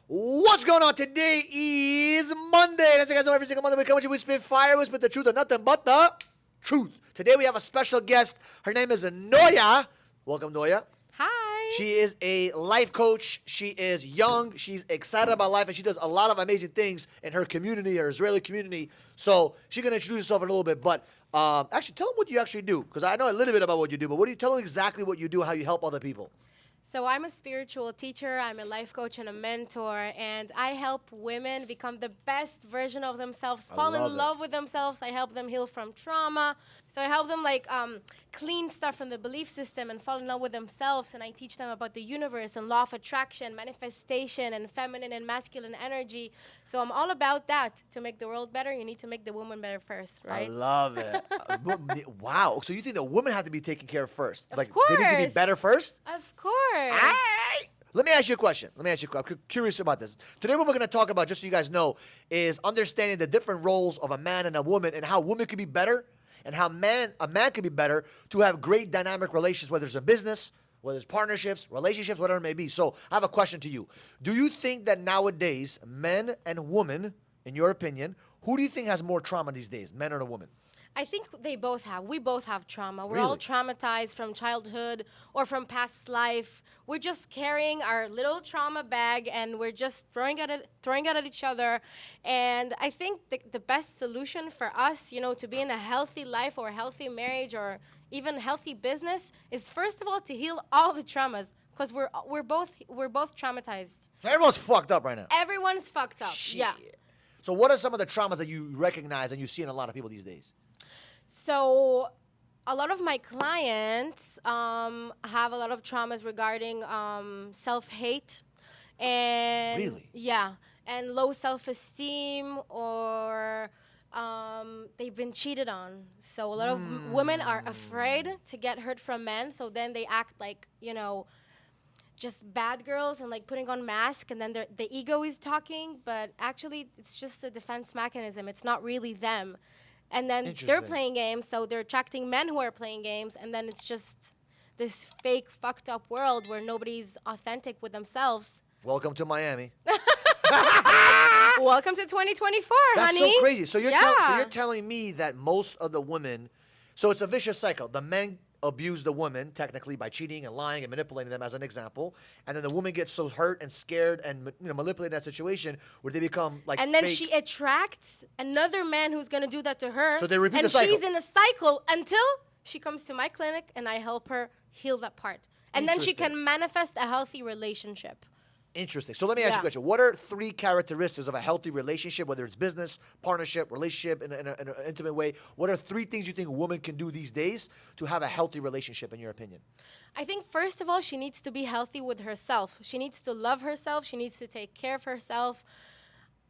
What's going on? Today is Monday. As you guys know, every single Monday we come with you, we spit fire, we spit the truth, and nothing but the truth. Today we have a special guest. Her name is Noya. Welcome, Noya. Hi. She is a life coach. She is young. She's excited about life, and she does a lot of amazing things in her community, her Israeli community. So she's going to introduce herself in a little bit. But actually, tell them what you actually do, because I know a little bit about what you do, but what do you tell them exactly what you do, how you help other people? So I'm a spiritual teacher, I'm a life coach and a mentor, and I help women become the best version of themselves, fall in love with themselves. I help them heal from trauma. So I help them clean stuff from the belief system and fall in love with themselves, and I teach them about the universe and law of attraction, manifestation, and feminine and masculine energy. So I'm all about that. To make the world better, you need to make the woman better first, right? I love it. Wow. So you think the women have to be taken care of first? Of They need to be course. better first? Of course. Let me ask you a question. I'm curious about this. Today what we're going to talk about, just so you guys know, is understanding the different roles of a man and a woman and how women could be better and how a man could be better to have great dynamic relations, whether it's a business, whether it's partnerships, relationships, whatever it may be. So I have a question to you. Do you think that nowadays, men and women, in your opinion, who do you think has more trauma these days, men or a woman? I think they both have. We both have trauma. We're all Really? traumatized from childhood or from past life. We're just carrying our little trauma bag and we're just throwing it at each other. And I think the best solution for us, to be in a healthy life or a healthy marriage or even healthy business is first of all to heal all the traumas, because we're both traumatized. So everyone's fucked up right now. Everyone's fucked up. Shit. Yeah. So what are some of the traumas that you recognize and you see in a lot of people these days? So a lot of my clients have a lot of traumas regarding self-hate and Really? Yeah, and low self-esteem, or they've been cheated on. So a lot of women are afraid to get hurt from men, so then they act like, just bad girls and putting on masks, and then the ego is talking, but actually it's just a defense mechanism. It's not really them. And then they're Interesting. playing games, so they're attracting men who are playing games, and then it's just this fake, fucked up world where nobody's authentic with themselves. Welcome to Miami. Welcome to 2024, That's honey. so crazy. So you're, Yeah. you're telling me that most of the women, so it's a vicious cycle. The men abuse the women technically by cheating and lying and manipulating them, as an example, and then the woman gets so hurt and scared and manipulated that situation where they become And then fake. she attracts another man who's going to do that to her. So they repeat and the cycle. she's in a cycle until she comes to my clinic and I help her heal that part. And then she Interesting. can manifest a healthy relationship. Interesting. So let me ask you a Yeah. question. What are 3 characteristics of a healthy relationship, whether it's business, partnership, relationship in an intimate way? What are 3 things you think a woman can do these days to have a healthy relationship, in your opinion? I think first of all, she needs to be healthy with herself. She needs to love herself. She needs to take care of herself.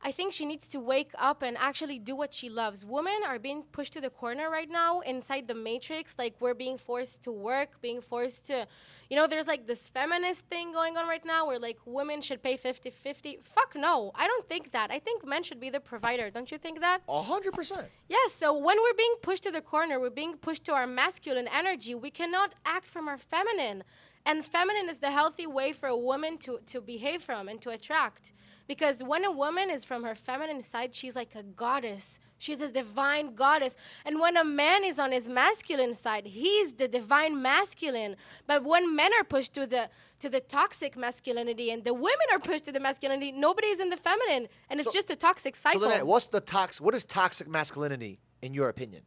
I think she needs to wake up and actually do what she loves. Women are being pushed to the corner right now inside the matrix. We're being forced to work, being forced to, there's this feminist thing going on right now where women should pay 50-50. Fuck no, I don't think that. I think men should be the provider. Don't you think that? 100%. Yes, so when we're being pushed to the corner, we're being pushed to our masculine energy. We cannot act from our feminine. And feminine is the healthy way for a woman to behave from and to attract. Because when a woman is from her feminine side, she's like a goddess. She's a divine goddess. And when a man is on his masculine side, he's the divine masculine. But when men are pushed to the toxic masculinity and the women are pushed to the masculinity, nobody's in the feminine. And it's just a toxic cycle. So then, what is toxic masculinity, in your opinion?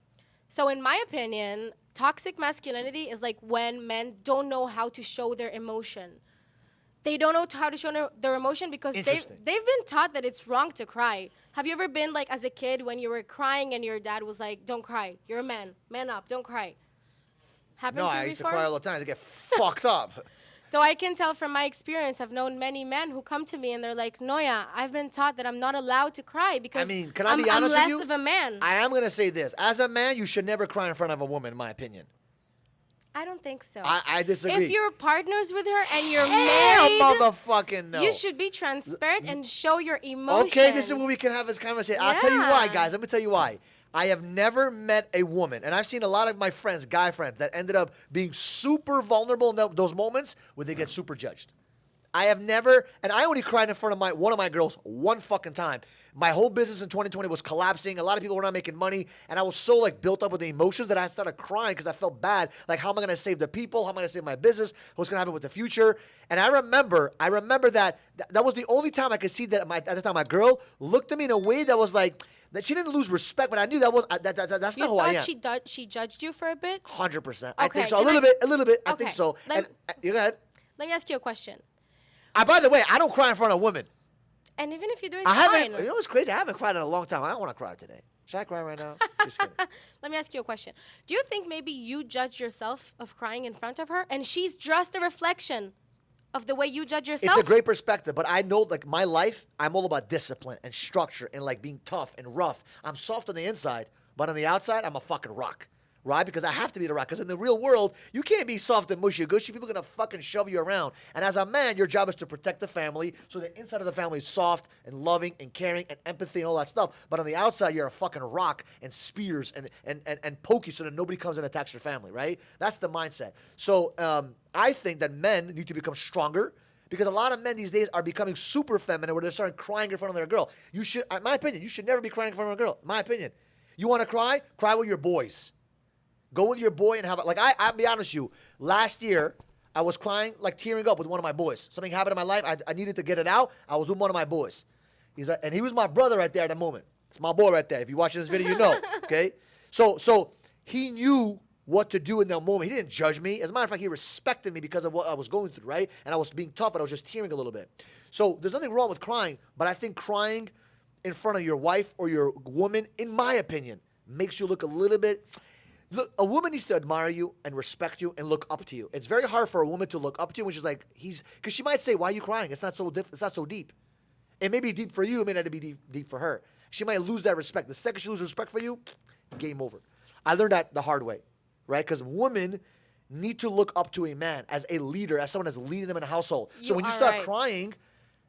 So in my opinion, toxic masculinity is when men don't know how to show their emotion. They don't know how to show their emotion because they've been taught that it's wrong to cry. Have you ever been as a kid when you were crying and your dad was like, "Don't cry, you're a man, man up, don't cry"? Happened No, to you I used to before? cry all the time. I get fucked up. So I can tell from my experience, I've known many men who come to me and they're like, "Noya, I've been taught that I'm not allowed to cry because can I be honest I'm with less you? of a man." I am going to say this. As a man, you should never cry in front of a woman, in my opinion. I don't think so. I disagree. If you're partners with her and you're Hell married, motherfucking no. you should be transparent and show your emotions. Okay, this is where we can have this conversation. I'll tell you why, Yeah. guys. Let me tell you why. I have never met a woman, and I've seen a lot of my friends, guy friends, that ended up being super vulnerable in those moments where they get super judged. I have never, and I only cried in front of one of my girls one fucking time. My whole business in 2020 was collapsing. A lot of people were not making money, and I was so like built up with the emotions that I started crying because I felt bad. Like, how am I gonna save the people? How am I gonna save my business? What's gonna happen with the future? And I remember that was the only time I could see that at the time my girl looked at me in a way that was like that she didn't lose respect, but I knew that's You not who I am. thought she judged you for a bit? 100%. I Okay, think so. A can little bit. I Okay. think so. And you go ahead. Let me ask you a question. By the way, I don't cry in front of women. And even if you do it, I fine. haven't. You know what's crazy? I haven't cried in a long time. I don't want to cry today. Should I cry right now? Just kidding. Let me ask you a question. Do you think maybe you judge yourself of crying in front of her, and she's just a reflection of the way you judge yourself? It's a great perspective, but I know, like, my life, I'm all about discipline and structure and, like, being tough and rough. I'm soft on the inside, but on the outside, I'm a fucking rock. Right? Because I have to be the rock. Because in the real world, you can't be soft and mushy gushy. People are going to fucking shove you around. And as a man, your job is to protect the family. So the inside of the family is soft and loving and caring and empathy and all that stuff. But on the outside, you're a fucking rock and spears and poke you so that nobody comes and attacks your family. Right? That's the mindset. So I think that men need to become stronger. Because a lot of men these days are becoming super feminine where they're starting crying in front of their girl. You should, in my opinion, you should never be crying in front of a girl. In my opinion. You want to cry? Cry with your boys. Go with your boy and have it. Like, I'll be honest with you. Last year, I was crying, like tearing up with one of my boys. Something happened in my life. I needed to get it out. I was with one of my boys. And he was my brother right there at the moment. It's my boy right there. If you watch this video, you know. Okay? So he knew what to do in that moment. He didn't judge me. As a matter of fact, he respected me because of what I was going through, right? And I was being tough, and I was just tearing a little bit. So there's nothing wrong with crying, but I think crying in front of your wife or your woman, in my opinion, makes you look a little bit... Look, a woman needs to admire you and respect you and look up to you. It's very hard for a woman to look up to you when she's like, because she might say, why are you crying? It's not so deep. It may be deep for you. It may not be deep for her. She might lose that respect. The second she loses respect for you, game over. I learned that the hard way, right? Because women need to look up to a man as a leader, as someone that's leading them in a household. So when you start crying,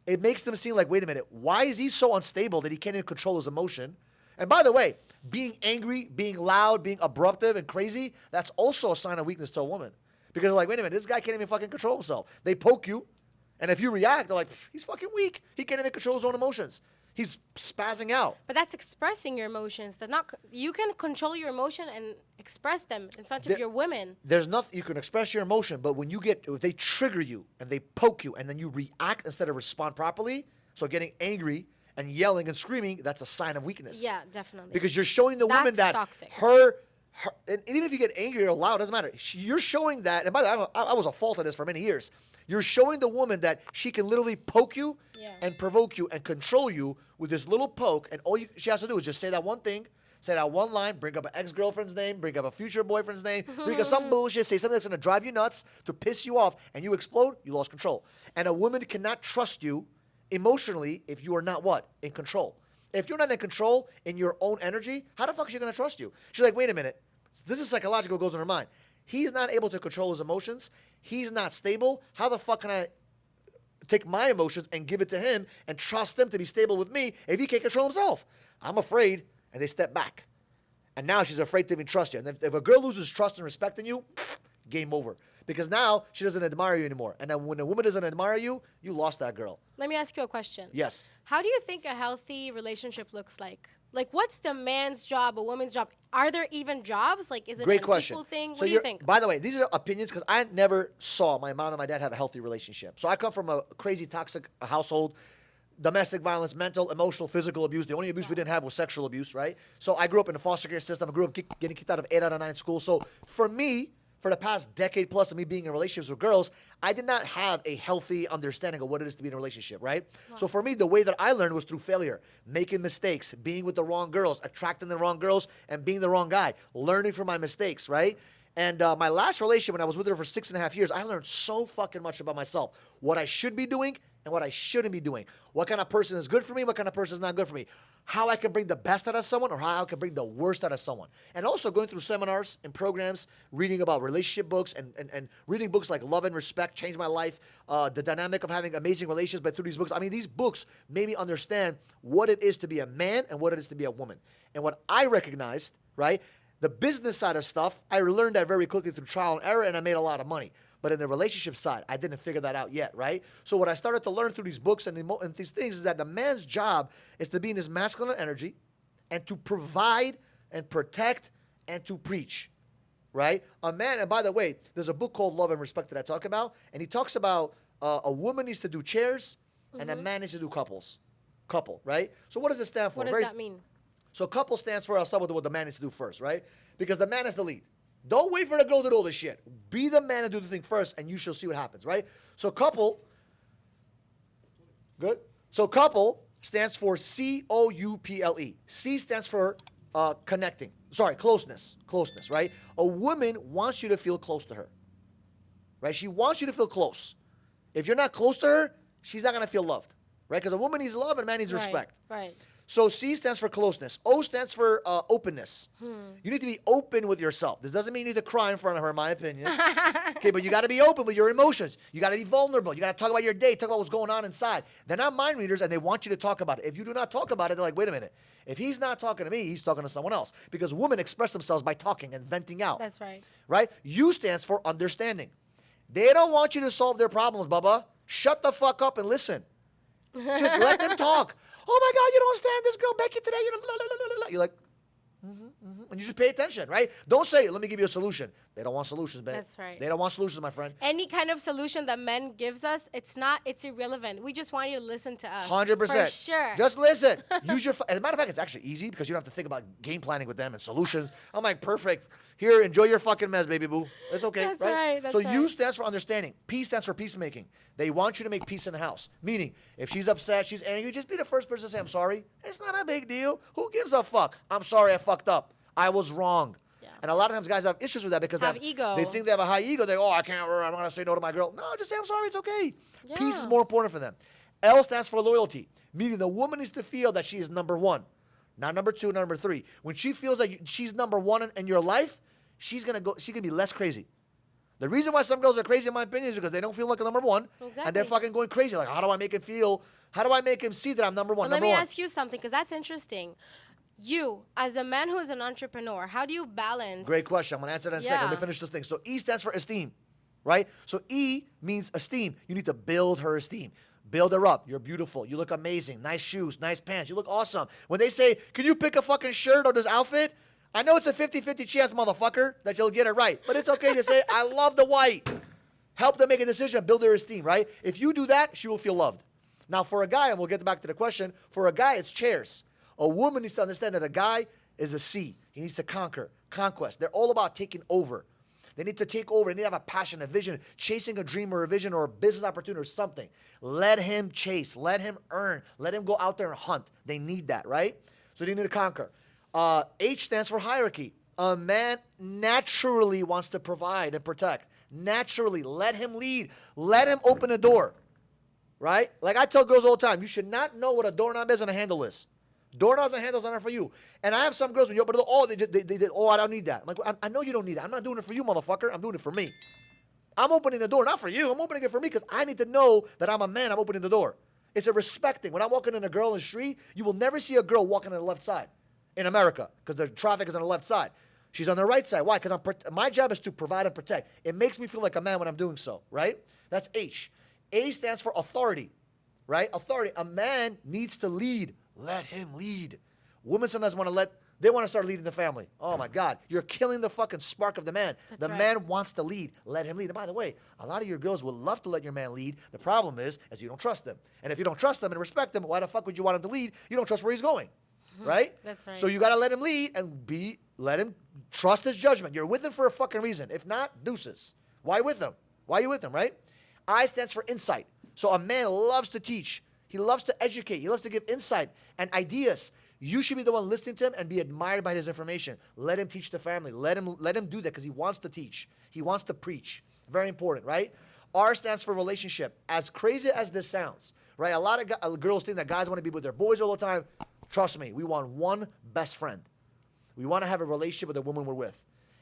it makes them seem like, wait a minute, why is he so unstable that he can't even control his emotion? And by the way, being angry, being loud, being abruptive and crazy, that's also a sign of weakness to a woman. Because they're like, wait a minute, this guy can't even fucking control himself. They poke you, and if you react, they're like, he's fucking weak. He can't even control his own emotions. He's spazzing out. But that's expressing your emotions. That's not. You can control your emotion and express them in front of your women. There's nothing, you can express your emotion, but if they trigger you and they poke you and then you react instead of respond properly, so getting angry and yelling and screaming, that's a sign of weakness. Yeah, definitely. Because you're showing the woman that toxic. And even if you get angry or loud, doesn't matter. You're showing that, and by the way, I was a fault of this for many years. You're showing the woman that she can literally poke you and provoke you and control you with this little poke, and all she has to do is just say that one thing, say that one line, bring up an ex-girlfriend's name, bring up a future boyfriend's name, bring up some bullshit, say something that's going to drive you nuts, to piss you off, and you explode, you lost control. And a woman cannot trust you emotionally if you are not what? In control. If you're not in control in your own energy, how the fuck is she going to trust you? She's like, wait a minute. This is psychological, goes in her mind. He's not able to control his emotions. He's not stable. How the fuck can I take my emotions and give it to him and trust him to be stable with me if he can't control himself? I'm afraid. And they step back. And now she's afraid to even trust you. And if a girl loses trust and respect in you, game over. Because now she doesn't admire you anymore. And then when a woman doesn't admire you, you lost that girl. Let me ask you a question. Yes. How do you think a healthy relationship looks like? Like, what's the man's job, a woman's job? Are there even jobs? Like, is it Great an question. equal thing? What So do you think? By the way, these are opinions because I never saw my mom and my dad have a healthy relationship. So I come from a crazy toxic household. Domestic violence, mental, emotional, physical abuse. The only abuse we didn't have was sexual abuse, right? So I grew up in the foster care system. I grew up getting kicked out of 8 out of 9 schools. So for me, for the past decade plus of me being in relationships with girls, I did not have a healthy understanding of what it is to be in a relationship, right? Wow. So for me, the way that I learned was through failure, making mistakes, being with the wrong girls, attracting the wrong girls, and being the wrong guy, learning from my mistakes, right? And my last relationship, when I was with her for 6.5 years, I learned so fucking much about myself, what I should be doing and what I shouldn't be doing, what kind of person is good for me, what kind of person is not good for me, how I can bring the best out of someone or how I can bring the worst out of someone. And also going through seminars and programs, reading about relationship books and reading books like Love and Respect, changed my life, the dynamic of having amazing relationships, but through these books, I mean, these books made me understand what it is to be a man and what it is to be a woman. And what I recognized, right, the business side of stuff, I learned that very quickly through trial and error, and I made a lot of money. But in the relationship side, I didn't figure that out yet, right? So what I started to learn through these books and these things is that the man's job is to be in his masculine energy and to provide and protect and to preach, right? A man, and by the way, there's a book called Love and Respect that I talk about, and he talks about a woman needs to do chairs and a man needs to do couple, right? So what does it stand for? What does that mean? So couple stands for, I'll start with what the man needs to do first, right? Because the man is the lead. Don't wait for the girl to do all this shit. Be the man and do the thing first, and you shall see what happens, right? So couple, good? So couple stands for C-O-U-P-L-E. C stands for connecting. Sorry, closeness, right? A woman wants you to feel close to her, right? She wants you to feel close. If you're not close to her, she's not going to feel loved, right? Because a woman needs love and a man needs respect. Right. So C stands for closeness. O stands for openness. You need to be open with yourself. This doesn't mean you need to cry in front of her, in my opinion. Okay, but you got to be open with your emotions. You got to be vulnerable. You got to talk about your day, talk about what's going on inside. They're not mind readers, and they want you to talk about it. If you do not talk about it, they're like, wait a minute. If he's not talking to me, he's talking to someone else. Because women express themselves by talking and venting out. That's right. Right? U stands for understanding. They don't want you to solve their problems, Bubba. Shut the fuck up and listen. Just let them talk. Oh my God, you don't understand this girl Becky today. You know, blah, blah, blah, blah, blah. You're like, and you should pay attention, right? Don't say, let me give you a solution. They don't want solutions, babe. That's right. They don't want solutions, my friend. Any kind of solution that men gives us, it's irrelevant. We just want you to listen to us. 100%. For sure. Just listen. Use your, as a matter of fact, it's actually easy because you don't have to think about game planning with them and solutions. I'm like, perfect. Here, enjoy your fucking mess, baby boo. It's okay, That's right? right, that's so right. U stands for understanding. P stands for peacemaking. They want you to make peace in the house. Meaning, if she's upset, she's angry, just be the first person to say, I'm sorry. It's not a big deal. Who gives a fuck? I'm sorry, I fucked up. I was wrong. Yeah. And a lot of times guys have issues with that because Have ego. they think they have a high ego. They go, I'm not going to say no to my girl. No, just say, I'm sorry, it's okay. Yeah. Peace is more important for them. L stands for loyalty, meaning the woman needs to feel that she is number one, not number two, number three. When she feels that she's number one in your life, she's gonna be less crazy. The reason why some girls are crazy, in my opinion, is because they don't feel like a number one, Exactly. and they're fucking going crazy. Like, how do I make him feel? How do I make him see that I'm number one? But let me ask you something, because that's interesting. You, as a man who is an entrepreneur, how do you balance? Great question. I'm gonna answer that in a second. Let me finish this thing. So E stands for esteem, right? So E means esteem. You need to build her esteem. Build her up. You're beautiful. You look amazing. Nice shoes, nice pants. You look awesome. When they say, can you pick a fucking shirt or this outfit? I know it's a 50-50 chance, motherfucker, that you'll get it right. But it's okay to say, I love the white. Help them make a decision. Build their esteem, right? If you do that, she will feel loved. Now, for a guy, and we'll get back to the question, for a guy, it's chairs. A woman needs to understand that a guy is a C. He needs to conquest. They're all about taking over. They need to take over. They need to have a passion, a vision, chasing a dream or a vision or a business opportunity or something. Let him chase. Let him earn. Let him go out there and hunt. They need that, right? So they need to conquer. H stands for hierarchy. A man naturally wants to provide and protect. Naturally. Let him lead. Let him open a door, right? Like I tell girls all the time, you should not know what a doorknob is and a handle is. Doorknobs and handles are not for you. And I have some girls, but I don't need that. I'm like, I know you don't need that. I'm not doing it for you, motherfucker. I'm doing it for me. I'm opening the door, not for you. I'm opening it for me because I need to know that I'm a man. I'm opening the door. It's a respecting. When I'm walking in a girl in the street, you will never see a girl walking on the left side in America because the traffic is on the left side. She's on the right side. Why? Because my job is to provide and protect. It makes me feel like a man when I'm doing so, right? That's H. A stands for authority, right? Authority. A man needs to lead. Let him lead. Women sometimes want to start leading the family. Oh my God, you're killing the fucking spark of the man. That's the right. man wants to lead. Let him lead. And by the way, a lot of your girls would love to let your man lead. The problem is you don't trust them. And if you don't trust them and respect them, why the fuck would you want him to lead? You don't trust where he's going, right? That's right. So you got to let him lead and let him trust his judgment. You're with him for a fucking reason. If not, deuces. Why with him? Why are you with him, right? I stands for insight. So a man loves to teach. He loves to educate. He loves to give insight and ideas. You should be the one listening to him and be admired by his information. Let him teach the family. Let him do that because he wants to teach. He wants to preach. Very important, right? R stands for relationship. As crazy as this sounds, right? A lot of girls think that guys want to be with their boys all the time. Trust me, we want one best friend. We want to have a relationship with the woman we're with.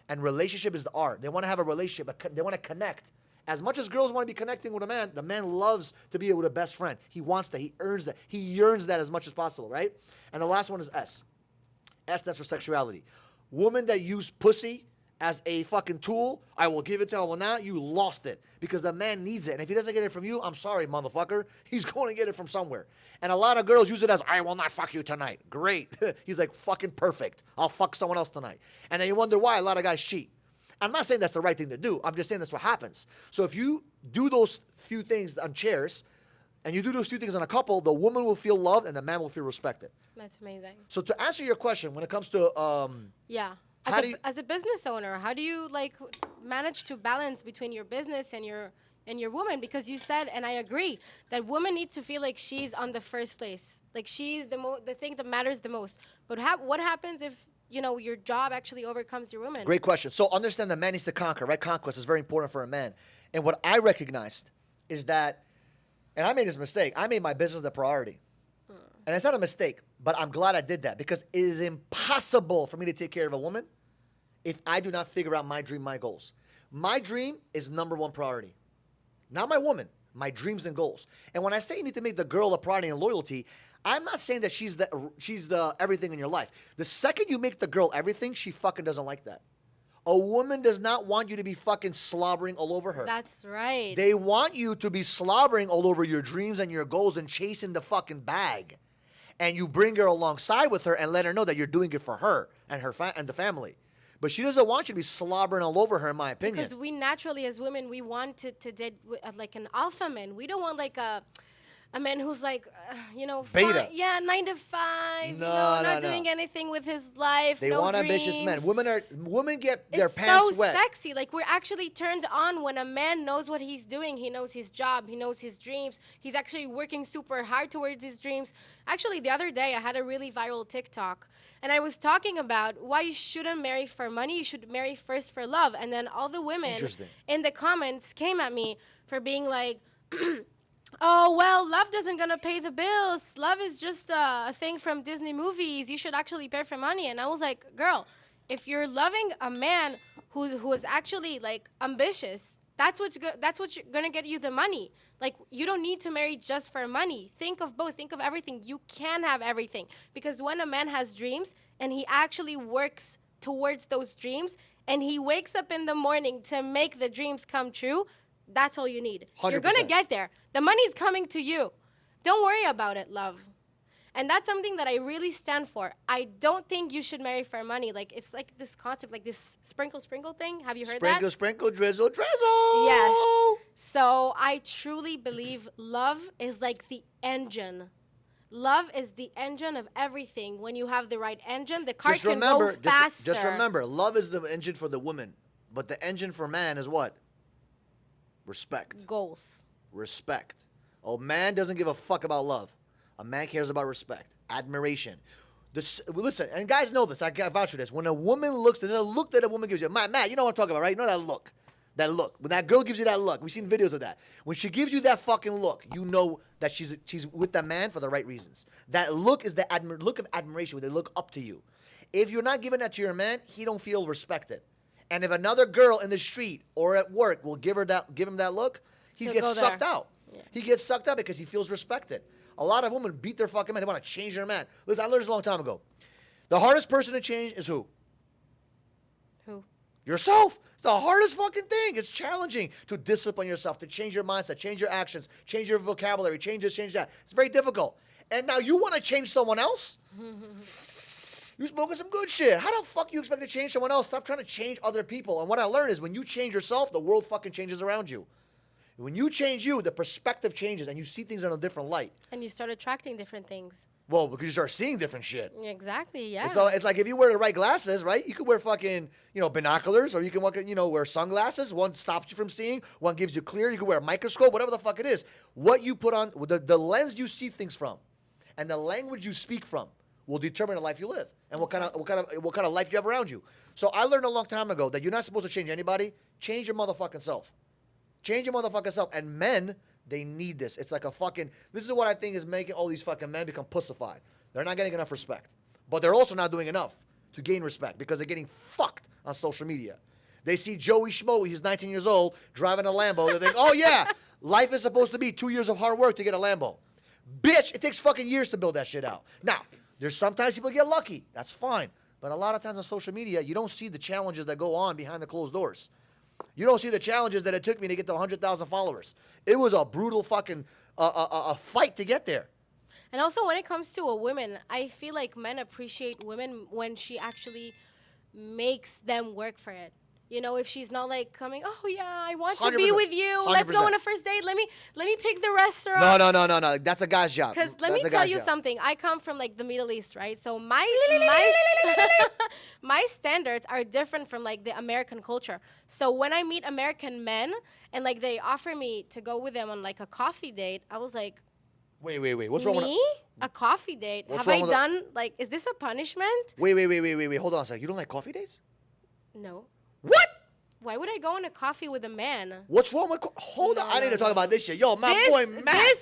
And relationship is the R. They want to have a relationship. They want to connect. As much as girls want to be connecting with a man, the man loves to be with a best friend. He wants that. He earns that. He yearns that as much as possible, right? And the last one is S. S stands for sexuality. Women that use pussy as a fucking tool, I will give it to him. Well, now you lost it because the man needs it. And if he doesn't get it from you, I'm sorry, motherfucker. He's going to get it from somewhere. And a lot of girls use it as, I will not fuck you tonight. Great. He's like, fucking perfect. I'll fuck someone else tonight. And then you wonder why a lot of guys cheat. I'm not saying that's the right thing to do. I'm just saying that's what happens. So if you do those few things on chairs, and you do those few things on a couple, the woman will feel loved and the man will feel respected. That's amazing. So to answer your question, when it comes to Yeah. How do you- As a business owner, how do you like manage to balance between your business and your woman? Because you said, and I agree, that women need to feel like she's on the first place, like she's the thing that matters the most. But what happens if your job actually overcomes your woman? Great question. So understand that man needs to conquer, right? Conquest is very important for a man. And what I recognized is that, and I made this mistake, I made my business the priority. And it's not a mistake, but I'm glad I did that because it is impossible for me to take care of a woman if I do not figure out my dream, my goals. My dream is number one priority. Not my woman, my dreams and goals. And when I say you need to make the girl a priority and loyalty, I'm not saying that she's the everything in your life. The second you make the girl everything, she fucking doesn't like that. A woman does not want you to be fucking slobbering all over her. That's right. They want you to be slobbering all over your dreams and your goals and chasing the fucking bag. And you bring her alongside with her and let her know that you're doing it for her and and the family. But she doesn't want you to be slobbering all over her, in my opinion. Because we naturally, as women, we want to date like an alpha man. We don't want like a man who's like, Beta. 9 to 5, No, not doing anything with his life. They no want dreams. ambitious men. Women get their It's pants so wet. sexy. Like, we're actually turned on when a man knows what he's doing. He knows his job. He knows his dreams. He's actually working super hard towards his dreams. Actually, the other day, I had a really viral TikTok, and I was talking about why you shouldn't marry for money. You should marry first for love. And then all the women in the comments came at me for being like, oh, well, love doesn't gonna pay the bills. Love is just a thing from Disney movies. You should actually pay for money. And I was like, girl, if you're loving a man who is actually like ambitious, that's what's gonna get you the money. Like, you don't need to marry just for money. Think of both. Think of everything. You can have everything, because when a man has dreams and he actually works towards those dreams and he wakes up in the morning to make the dreams come true, that's all you need. 100%. You're gonna get there. The money's coming to you. Don't worry about it, love. And that's something that I really stand for. I don't think you should marry for money. Like, it's like this concept, like this sprinkle thing. Have you heard that? Sprinkle, sprinkle, drizzle, drizzle. Yes. So I truly believe love is like the engine. Love is the engine of everything. When you have the right engine, the car can go faster. Just remember, love is the engine for the woman, but the engine for man is what? Respect. Goals. Respect. A man doesn't give a fuck about love. A man cares about respect, admiration. Listen, and guys know this. I vouch for this. When a woman looks, there's a look that a woman gives you. Matt, you know what I'm talking about, right? You know that look. That look. When that girl gives you that look, we've seen videos of that. When she gives you that fucking look, you know that she's with that man for the right reasons. That look is the look of admiration, where they look up to you. If you're not giving that to your man, he don't feel respected. And if another girl in the street or at work will give him that look, he gets sucked out. Yeah. He gets sucked out because he feels respected. A lot of women beat their fucking man. They want to change their man. Listen, I learned this a long time ago. The hardest person to change is who? Who? Yourself. It's the hardest fucking thing. It's challenging to discipline yourself, to change your mindset, change your actions, change your vocabulary, change this, change that. It's very difficult. And now you want to change someone else? You're smoking some good shit. How the fuck you expect to change someone else? Stop trying to change other people. And what I learned is when you change yourself, the world fucking changes around you. When you change you, the perspective changes and you see things in a different light. And you start attracting different things. Well, because you start seeing different shit. Exactly, yeah. It's like if you wear the right glasses, right? You could wear fucking, binoculars, or you can wear sunglasses. One stops you from seeing, one gives you clear. You can wear a microscope, whatever the fuck it is. What you put on, the lens you see things from, and the language you speak from, will determine the life you live and what kind of life you have around you. So I learned a long time ago that you're not supposed to change anybody. Change your motherfucking self. Change your motherfucking self. And men, they need this. It's like this is what I think is making all these fucking men become pussified. They're not getting enough respect. But they're also not doing enough to gain respect because they're getting fucked on social media. They see Joey Schmoey, who's 19 years old, driving a Lambo. They think, oh yeah, life is supposed to be 2 years of hard work to get a Lambo. Bitch, it takes fucking years to build that shit out. Now, there's sometimes people get lucky. That's fine. But a lot of times on social media, you don't see the challenges that go on behind the closed doors. You don't see the challenges that it took me to get to 100,000 followers. It was a brutal fucking a fight to get there. And also, when it comes to a woman, I feel like men appreciate women when she actually makes them work for it. You know, if she's not like coming, oh yeah, I want to be 100%. with you. Let's go 100%. on a first date. Let me pick the restaurant. No. That's a guy's job. Because let That's me a tell guy's you job. something. I come from like the Middle East, right? So my my standards are different from like the American culture. So when I meet American men and like they offer me to go with them on like a coffee date, I was like, Wait. What's wrong with me? A coffee date? What's Have wrong I with the- done like? Is this a punishment? Wait. Hold on a second. You don't like coffee dates? No. What? Why would I go on a coffee with a man? What's wrong with hold on? I need to talk about this shit. Yo, my boy Matt.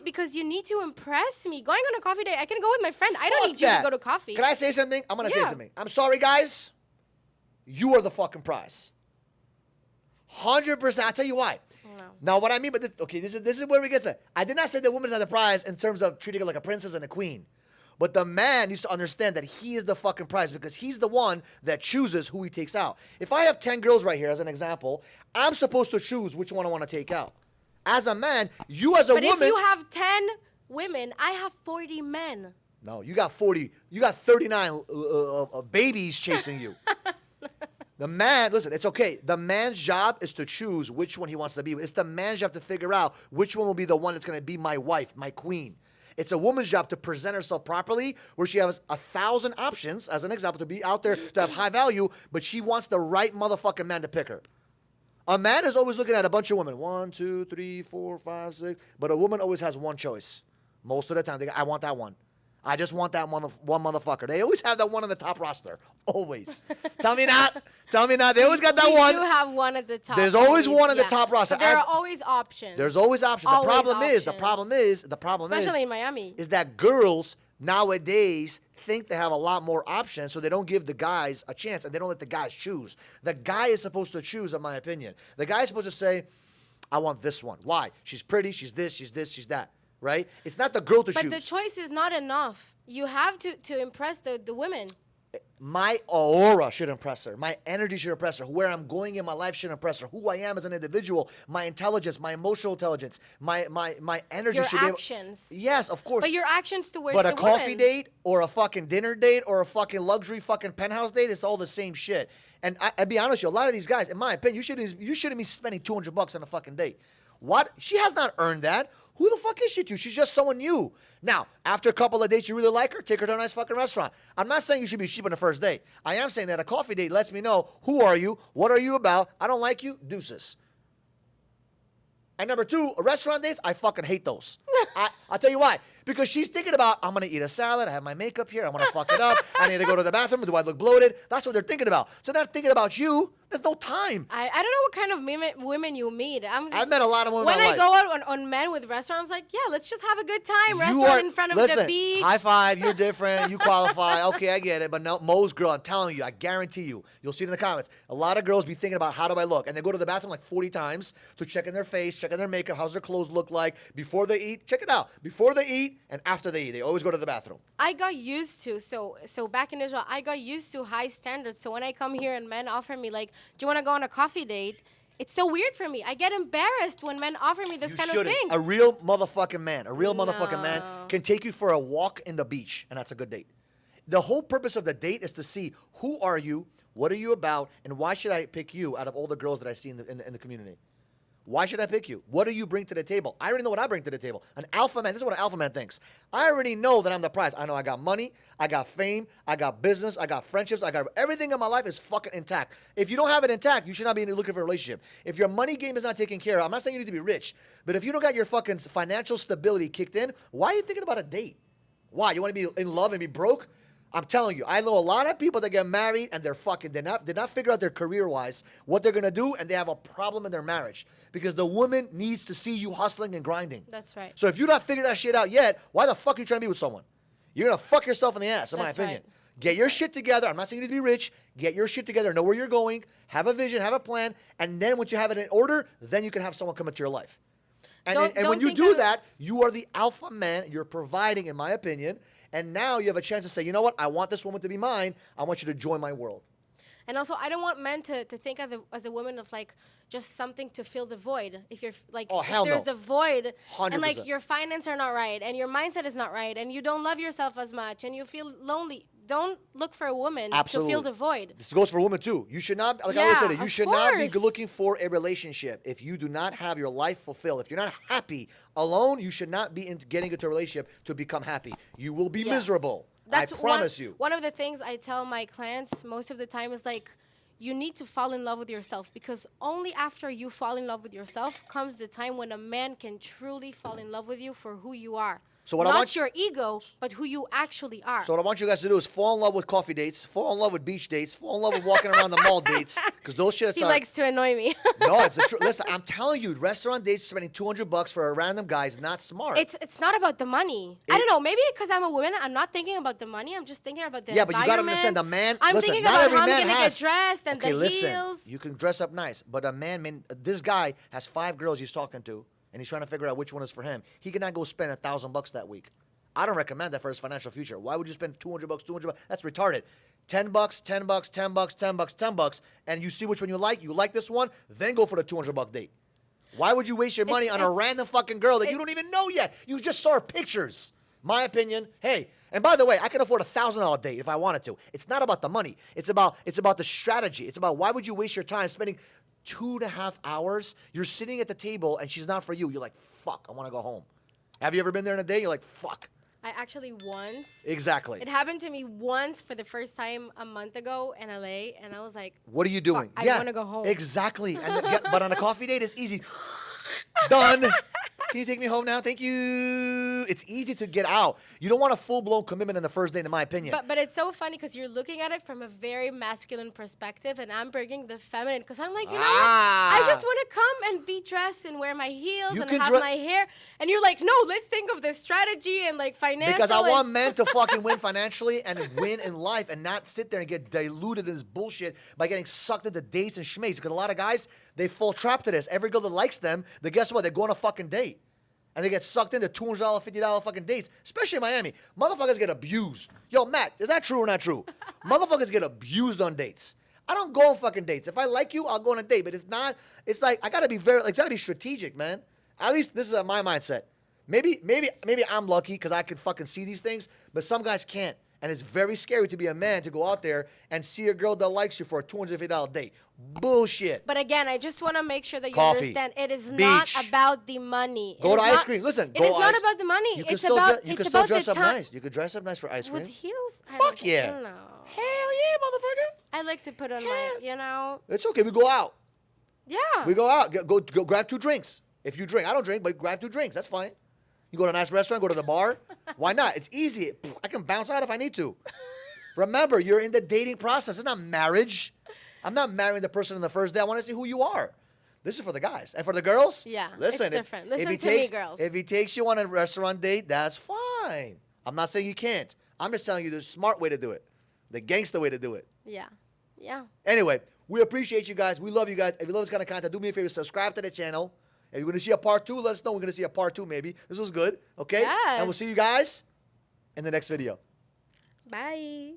Because you need to impress me. Going on a coffee date, I can go with my friend. I don't Fuck need you that. to go to coffee. Can I say something? I'm gonna say Yeah. something. I'm sorry, guys. You are the fucking prize. 100%. I'll tell you why. No. Now, what I mean by this, okay, this is where we get to. I did not say the woman's not the prize in terms of treating her like a princess and a queen. But the man needs to understand that he is the fucking prize because he's the one that chooses who he takes out. If I have 10 girls right here as an example, I'm supposed to choose which one I want to take out. As a man, you as a But woman. if you have 10 women, I have 40 men. No, you got 40. You got 39 babies chasing you. The man, listen, it's okay. The man's job is to choose which one he wants to be with. It's the man's job to figure out which one will be the one that's going to be my wife, my queen. It's a woman's job to present herself properly where she has 1,000 options, as an example, to be out there to have high value, but she wants the right motherfucking man to pick her. A man is always looking at a bunch of women. 1, 2, 3, 4, 5, 6. But a woman always has one choice. Most of the time, they go, I want that one. I just want that one motherfucker. They always have that one on the top roster. Always. Tell me not. Tell me not. They always got that we one. do have one at the top. There's always always, one at the yeah. top roster. But there As- are always options. There's always options. Always The problem options. is Especially in Miami. is that girls nowadays think they have a lot more options, so they don't give the guys a chance and they don't let the guys choose. The guy is supposed to choose, in my opinion. The guy is supposed to say, I want this one. Why? She's pretty, she's this, she's that. Right? It's not the girl to But choose. the choice is not enough. You have to impress the women. My aura should impress her. My energy should impress her. Where I'm going in my life should impress her. Who I am as an individual, my intelligence, my emotional intelligence, my energy Your should be able- actions. Yes, of course. But your actions towards But the a coffee woman. date or a fucking dinner date or a fucking luxury fucking penthouse date, it's all the same shit. And I'll be honest with you, a lot of these guys, in my opinion, you shouldn't be spending $200 on a fucking date. What? She has not earned that. Who the fuck is she to? She's just someone new. Now, after a couple of dates, you really like her, take her to a nice fucking restaurant. I'm not saying you should be cheap on the first date. I am saying that a coffee date lets me know, who are you? What are you about? I don't like you. Deuces. And number two, restaurant dates, I fucking hate those. I'll tell you why. Because she's thinking about, I'm going to eat a salad. I have my makeup here. I'm going to fuck it up. I need to go to the bathroom. Do I look bloated? That's what they're thinking about. So they're not thinking about you. There's no time. I don't know what kind of women you meet. I've met a lot of women When in my I life. go out on men with restaurants, like, yeah, let's just have a good time. You Restaurant are- in front of listen, the beach. High five, you're different, you qualify. Okay, I get it. But no, most girl, I'm telling you, I guarantee you, you'll see it in the comments. A lot of girls be thinking about how do I look? And they go to the bathroom like 40 times to check in their face, check in their makeup, how's their clothes look like before they eat. Check it out. Before they eat and after they eat. They always go to the bathroom. I got used to, so back in Israel, I got used to high standards. So when I come here and men offer me, like, do you want to go on a coffee date? It's so weird for me. I get embarrassed when men offer me this You kind of shouldn't. thing. A real motherfucking man, man No. can take you for a walk in the beach, and that's a good date. The whole purpose of the date is to see who are you, what are you about, and why should I pick you out of all the girls that I see in the community? Why should I pick you? What do you bring to the table? I already know what I bring to the table. An alpha man, this is what an alpha man thinks. I already know that I'm the prize. I know I got money, I got fame, I got business, I got friendships, I got everything in my life is fucking intact. If you don't have it intact, you should not be looking for a relationship. If your money game is not taken care of, I'm not saying you need to be rich, but if you don't got your fucking financial stability kicked in, why are you thinking about a date? Why? You want to be in love and be broke? I'm telling you, I know a lot of people that get married and they're fucking, did not figure out their career-wise what they're going to do, and they have a problem in their marriage because the woman needs to see you hustling and grinding. That's right. So if you not figured that shit out yet, why the fuck are you trying to be with someone? You're going to fuck yourself in the ass, in my That's opinion. right. Get your shit together. I'm not saying you need to be rich. Get your shit together. Know where you're going. Have a vision. Have a plan. And then once you have it in order, then you can have someone come into your life. And, Don't- and don't when you think do of- that, you are the alpha man. You're providing, in my opinion. And now you have a chance to say, you know what? I want this woman to be mine. I want you to join my world. And also, I don't want men to think as a woman of like just something to fill the void. If you're like, Oh, if hell there's no. a void, and like 100%. your finances are not right, and your mindset is not right, and you don't love yourself as much, and you feel lonely, don't look for a woman Absolutely. to fill the void. This goes for women too. You should not, like I always Yeah, said, you of should not be course. looking for a relationship if you do not have your life fulfilled. If you're not happy alone, you should not be getting into a relationship to become happy. You will be Yeah. miserable. I promise you. One of the things I tell my clients most of the time is like, you need to fall in love with yourself, because only after you fall in love with yourself comes the time when a man can truly fall in love with you for who you are. So what I Not want- your ego, but who you actually are. So what I want you guys to do is fall in love with coffee dates, fall in love with beach dates, fall in love with walking around the mall dates, because those shits He are. likes to annoy me. No, it's the truth. Listen, I'm telling you, restaurant dates spending $200 for a random guy is not smart. It's not about the money. I don't know. Maybe because I'm a woman, I'm not thinking about the money. I'm just thinking about the Yeah, but you gotta environment. understand, the man- I'm listen, thinking not about every how I'm man gonna has- get dressed and Okay, the listen, heels. you can dress up nice, but a man, this guy has 5 girls he's talking to, and he's trying to figure out which one is for him. He cannot go spend $1,000 that week. I don't recommend that for his financial future. Why would you spend $200, $200? That's retarded. $10, $10, $10, $10, $10, and you see which one you like. You like this one, then go for the $200 date. Why would you waste your money on a random fucking girl that you don't even know yet? You just saw her pictures. My opinion. Hey, and by the way, I can afford $1,000 date if I wanted to. It's not about the money. It's about the strategy. It's about, why would you waste your time spending 2.5 hours? You're sitting at the table and she's not for you. You're like, fuck, I want to go home. Have you ever been there in a day? You're like, fuck. I actually once. Exactly. It happened to me once for the first time a month ago in LA, and I was like, What are you doing? I wanna go home. Exactly. But on a coffee date, it's easy. Done. Can you take me home now? Thank you. It's easy to get out. You don't want a full-blown commitment in the first date, in my opinion. but it's so funny because you're looking at it from a very masculine perspective, and I'm bringing the feminine because I'm like, you know what? I just want to come and be dressed and wear my heels You and can have dre- my hair. And you're like, no, let's think of the strategy and like financial. Because I and- want men to fucking win financially and win in life and not sit there and get diluted in this bullshit by getting sucked into dates and schmates. Because a lot of guys, they fall trap to this. Every girl that likes them, they guess what? They go on a fucking date. And they get sucked into $200, $50 fucking dates, especially in Miami. Motherfuckers get abused. Yo, Matt, is that true or not true? Motherfuckers get abused on dates. I don't go on fucking dates. If I like you, I'll go on a date. But if not, it's like, I gotta be it's gotta be strategic, man. At least this is my mindset. Maybe I'm lucky because I can fucking see these things, but some guys can't. And it's very scary to be a man to go out there and see a girl that likes you for a $250 date. Bullshit. But again, I just want to make sure that you Coffee. understand it is Beach. not about the money. Go It to is ice not- cream. Listen, it go is not ice- about the money. You can It's still about you can it's still about dress the up time. nice. You could dress up nice for ice cream. With heels? I Fuck don't- yeah. I don't know. Hell yeah, motherfucker. I like to put on my, you know. It's okay. We go out. Yeah. We go out. Go grab 2 drinks. If you drink, I don't drink, but grab 2 drinks. That's fine. You go to a nice restaurant, go to the bar. Why not? It's easy. I can bounce out if I need to. Remember, you're in the dating process. It's not marriage. I'm not marrying the person on the first day. I want to see who you are. This is for the guys. And for the girls, Yeah, listen, it's different. if Listen he to me, takes, girls. If he takes you on a restaurant date, that's fine. I'm not saying you can't. I'm just telling you the smart way to do it, the gangster way to do it. Yeah. Yeah. Anyway, we appreciate you guys. We love you guys. If you love this kind of content, do me a favor, subscribe to the channel. If you're going to see a part 2, let us know. We're going to see a part 2 maybe. This was good, okay? And we'll Yes. see you guys in the next video. Bye.